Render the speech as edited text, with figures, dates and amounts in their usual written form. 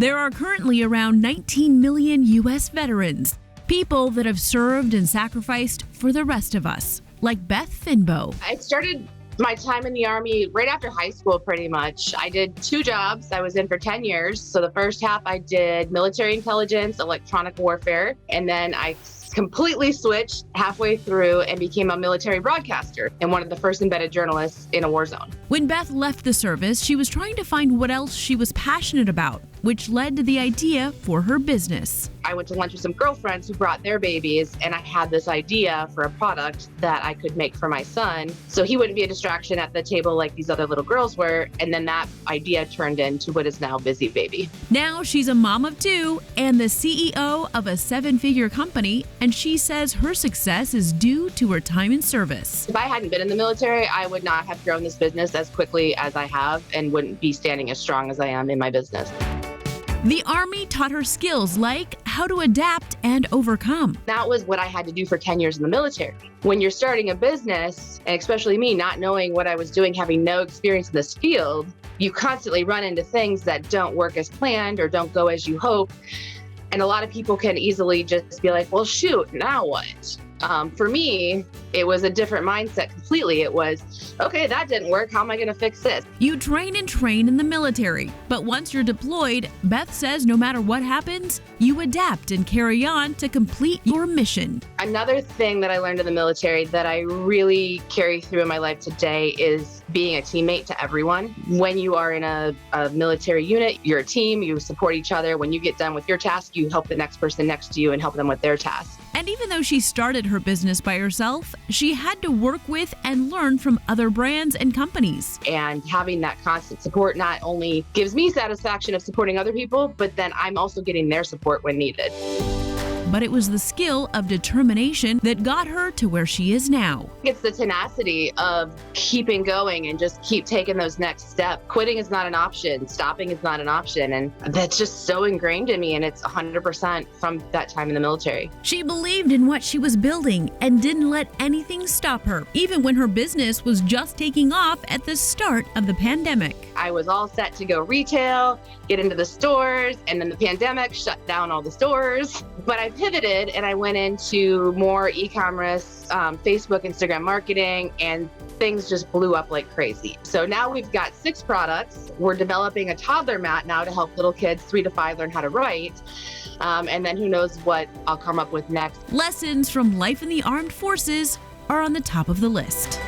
There are currently around 19 million U.S. veterans, people that have served and sacrificed for the rest of us, like Beth Fynbo. I started my time in the Army right after high school, pretty much. I did 2 jobs. I was in for 10 years. So the first half I did military intelligence, electronic warfare, and then I completely switched halfway through and became a military broadcaster and one of the first embedded journalists in a war zone. When Beth left the service, she was trying to find what else she was passionate about, which led to the idea for her business. I went to lunch with some girlfriends who brought their babies, and I had this idea for a product that I could make for my son so he wouldn't be a distraction at the table like these other little girls were. And then that idea turned into what is now Busy Baby. Now she's a mom of 2 and the CEO of a 7-figure company, and she says her success is due to her time in service. If I hadn't been in the military, I would not have grown this business as quickly as I have and wouldn't be standing as strong as I am in my business. The Army taught her skills like how to adapt and overcome. That was what I had to do for 10 years in the military. When you're starting a business, and especially me not knowing what I was doing, having no experience in this field, you constantly run into things that don't work as planned or don't go as you hope. And a lot of people can easily just be like, well, shoot, now what? For me, it was a different mindset completely. It was, okay, that didn't work. How am I going to fix this? You train and train in the military, but once you're deployed, Beth says no matter what happens, you adapt and carry on to complete your mission. Another thing that I learned in the military that I really carry through in my life today is being a teammate to everyone. When you are in a military unit, you're a team, you support each other. When you get done with your task, you help the next person next to you and help them with their task. And even though she started her business by herself, she had to work with and learn from other brands and companies. And having that constant support not only gives me satisfaction of supporting other people, but then I'm also getting their support when needed. But it was the skill of determination that got her to where she is now. It's the tenacity of keeping going and just keep taking those next steps. Quitting is not an option. Stopping is not an option. And that's just so ingrained in me. And it's 100% from that time in the military. She believed in what she was building and didn't let anything stop her, even when her business was just taking off at the start of the pandemic. I was all set to go retail, get into the stores, and then the pandemic shut down all the stores. But I pivoted and I went into more e-commerce, Facebook, Instagram marketing, and things just blew up like crazy. So now we've got 6 products. We're developing a toddler mat now to help little kids 3 to 5 learn how to write. And then who knows what I'll come up with next. Lessons from life in the armed forces are on the top of the list.